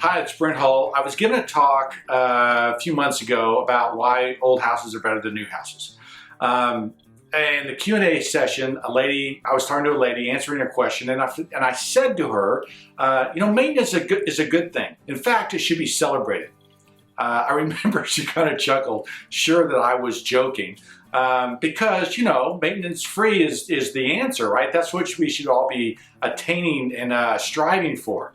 Hi, it's Brent. I was giving a talk a few months ago about why old houses are better than new houses. And the Q&A session, I was talking to a lady answering a question, and I said to her, maintenance is a good thing. In fact, it should be celebrated. I remember she kind of chuckled, sure that I was joking, because maintenance free is the answer, right? That's what we should all be attaining and striving for.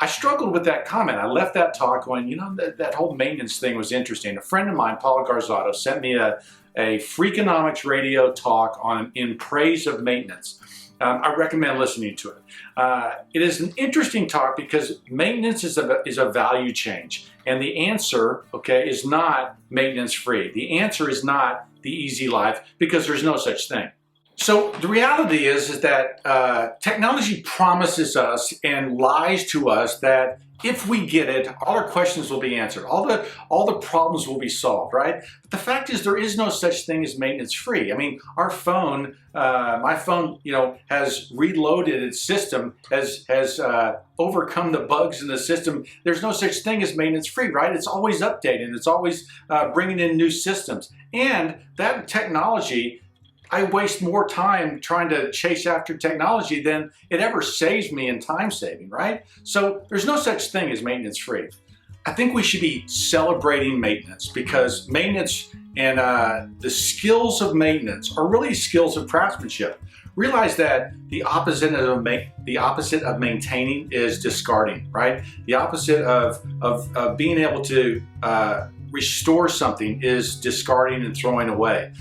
I struggled with that comment. I left that talk going, that whole maintenance thing was interesting. A friend of mine, Paula Garzado, sent me a Freakonomics radio talk in praise of maintenance. I recommend listening to it. It is an interesting talk because maintenance is a value change. And the answer, is not maintenance free. The answer is not the easy life because there's no such thing. So the reality is that technology promises us and lies to us that if we get it, all our questions will be answered, all the problems will be solved, right? But the fact is there is no such thing as maintenance free. I mean, our phone, my phone, has reloaded its system, has overcome the bugs in the system. There's no such thing as maintenance free, right? It's always updating. It's always bringing in new systems. And that technology, I waste more time trying to chase after technology than it ever saves me in time saving, right? So there's no such thing as maintenance free. I think we should be celebrating maintenance because maintenance and the skills of maintenance are really skills of craftsmanship. Realize that the opposite of maintaining is discarding, right? The opposite of being able to restore something is discarding and throwing away.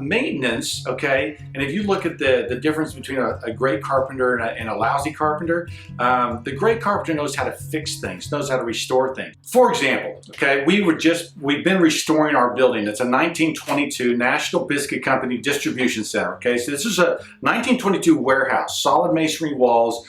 Maintenance, and if you look at the difference between a great carpenter and a lousy carpenter, the great carpenter knows how to fix things, knows how to restore things. For example, we've been restoring our building. It's a 1922 National Biscuit Company distribution center, so this is a 1922 warehouse, solid masonry walls,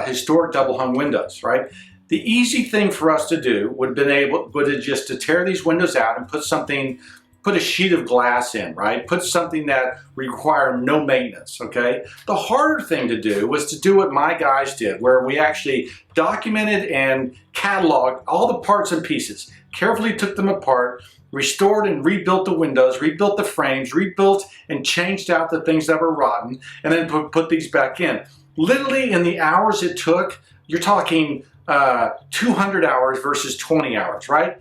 historic double hung windows, right? The easy thing for us to do would have just to tear these windows out and put a sheet of glass in, right? Put something that required no maintenance, okay? The harder thing to do was to do what my guys did, where we actually documented and cataloged all the parts and pieces, carefully took them apart, restored and rebuilt the windows, rebuilt the frames, rebuilt and changed out the things that were rotten, and then put these back in. Literally in the hours it took, you're talking 200 hours versus 20 hours, right?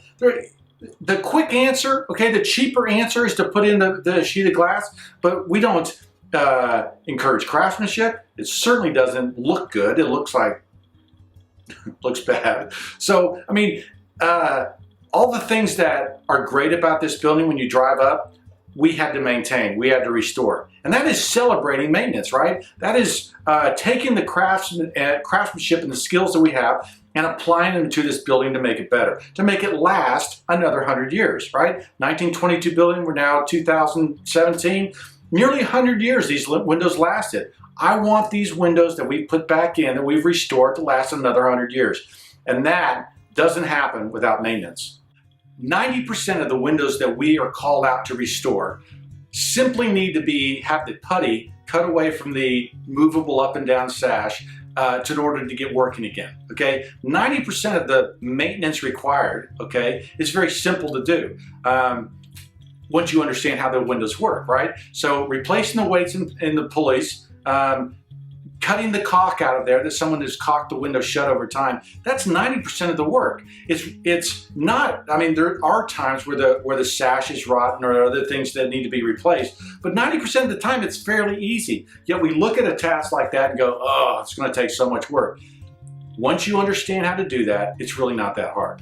The quick answer, the cheaper answer is to put in the sheet of glass, but we don't encourage craftsmanship. It certainly doesn't look good. It looks bad. So, I mean, all the things that are great about this building when you drive up, we had to maintain, we had to restore. And that is celebrating maintenance, right? That is taking the craftsmanship and the skills that we have and applying them to this building to make it better, to make it last another 100 years, right? 1922 building, we're now 2017, nearly 100 years these windows lasted. I want these windows that we've put back in, that we've restored, to last another 100 years. And that doesn't happen without maintenance. 90% of the windows that we are called out to restore simply need to have the putty cut away from the movable up and down sash in order to get working again, 90% of the maintenance required, is very simple to do once you understand how the windows work, right? So replacing the weights in the pulleys, cutting the caulk out of there that someone has caulked the window shut over time, that's 90% of the work. It's not, I mean, there are times where the sash is rotten or other things that need to be replaced, but 90% of the time it's fairly easy. Yet we look at a task like that and go, oh, it's gonna take so much work. Once you understand how to do that, it's really not that hard.